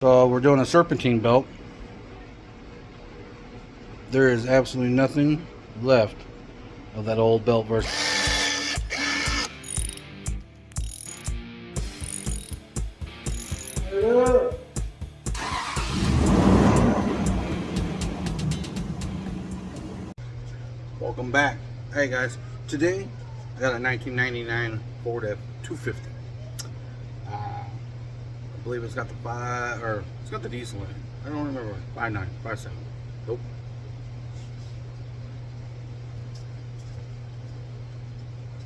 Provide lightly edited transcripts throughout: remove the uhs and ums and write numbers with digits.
So we're doing a serpentine belt. There is absolutely nothing left of that old belt version. Welcome back. Hey guys, today I got a 1999 Ford F250. I believe it's got the it's got the diesel in it. I don't remember. 5.9, 5.7. Nope.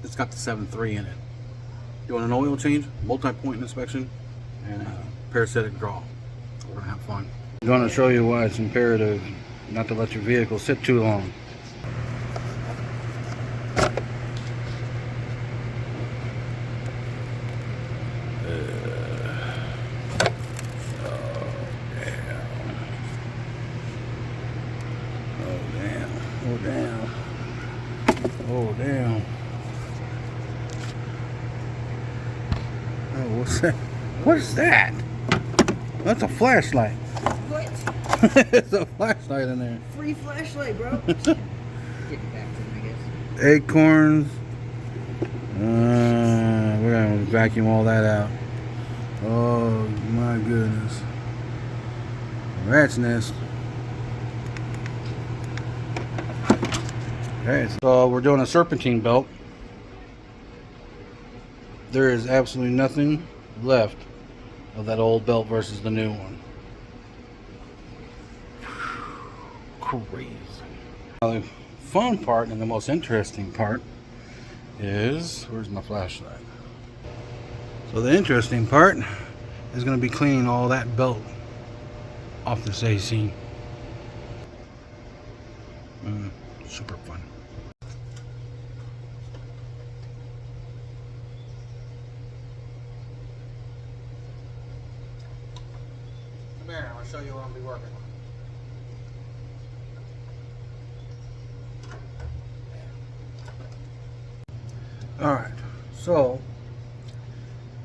It's got the 7.3 in it. Doing an oil change, multi-point inspection, and a parasitic draw. We're gonna have fun. I'm gonna show you why it's imperative not to let your vehicle sit too long. Oh damn. Oh, what's that? What is that? That's a flashlight. What? It's a flashlight in there. Free flashlight, bro. Get it back to him, I guess. Acorns. We're gonna vacuum all that out. Oh my goodness. Rat's nest. Okay, so we're doing a serpentine belt. There is absolutely nothing left of that old belt versus the new one. Crazy. Now, the fun part and the most interesting part is, where's my flashlight? So the interesting part is going to be cleaning all that belt off this AC. Super fun. Come here, I'm going to show you what I'll be working on. Alright, so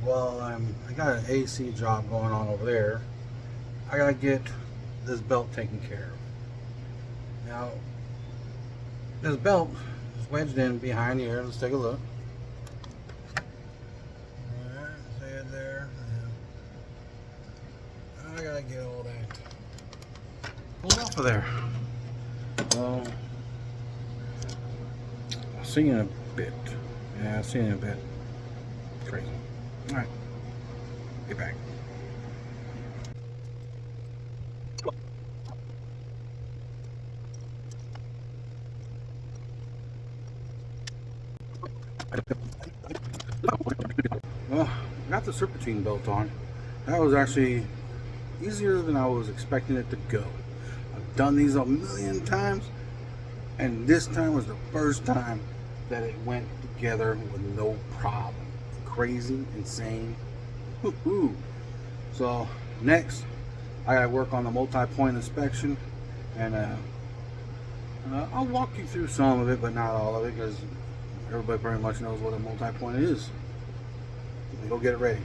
while I got an AC job going on over there, I gotta get this belt taken care of. Now, this belt is wedged in behind here. Let's take a look. Alright, see it there. I gotta get all that pulled off of there. So, I'll see you in a bit. Yeah, I'll see you in a bit. Crazy. Alright, get back. Well, I got the serpentine belt on. That was actually easier than I was expecting it to go. I've done these a million times, and this time was the first time that it went together with no problem. Crazy, insane. Woo-hoo. So next, I gotta work on the multi-point inspection, and I'll walk you through some of it, but not all of it, because everybody pretty much knows what a multi-point is. Go get it ready.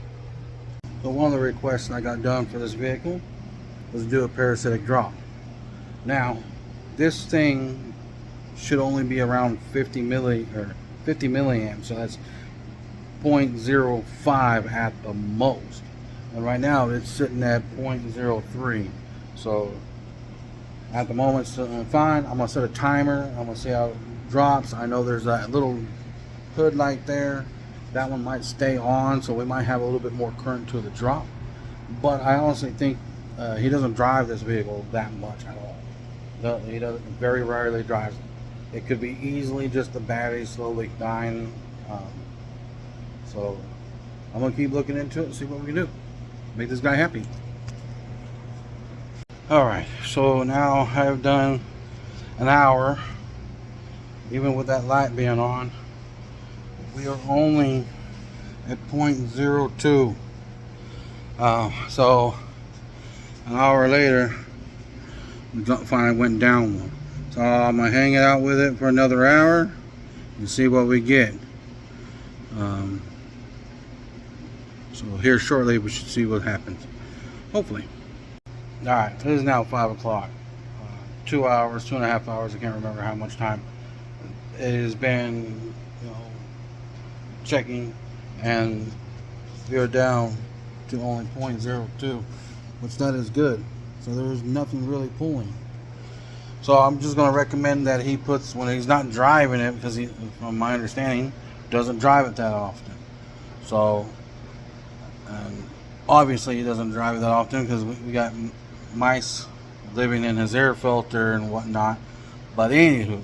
So one of the requests I got done for this vehicle was to do a parasitic draw. Now, this thing should only be around 50 milliamps, so that's 0.05 at the most. And right now it's sitting at 0.03. So at the moment it's fine. I'm gonna set a timer. I'm gonna see how it drops. I know there's that little hood light there. That one might stay on, so we might have a little bit more current to the drop. But I honestly think he doesn't drive this vehicle that much at all. He doesn't, very rarely drives it. It could be easily just the battery slowly dying. So I'm gonna keep looking into it and see what we can do. Make this guy happy. Alright, so now I've done an hour, even with that light being on. We are only at 0.02. So an hour later, the finally went down one. So I'm gonna hang it out with it for another hour and see what we get. So here shortly we should see what happens. Hopefully. Alright, it is now 5 o'clock. 2 hours, 2.5 hours, I can't remember how much time. It has been, checking, and we are down to only 0.02, which that is good. So there's nothing really pulling. So I'm just going to recommend that he puts, when he's not driving it, because he, from my understanding, doesn't drive it that often. So, obviously he doesn't drive it that often because we got mice living in his air filter and whatnot. But anywho,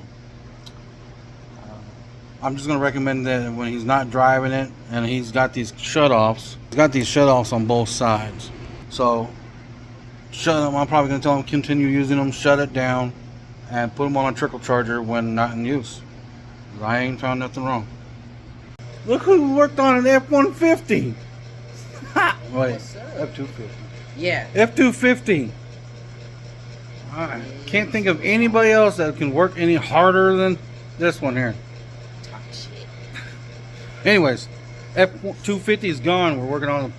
I'm just going to recommend that when he's not driving it and he's got these shutoffs, on both sides. So shut them. I'm probably going to tell him continue using them, shut it down, and put them on a trickle charger when not in use. I ain't found nothing wrong. Look who worked on an F-150. Wait, F-250. Yeah. F-250. I can't think of anybody else that can work any harder than this one here. Talk shit. Anyways, F-250 is gone. We're working on it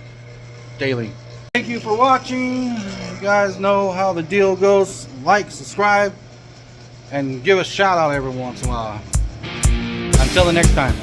daily. Thank you for watching. You guys know how the deal goes. Like, subscribe, and give a shout out every once in a while. Until the next time.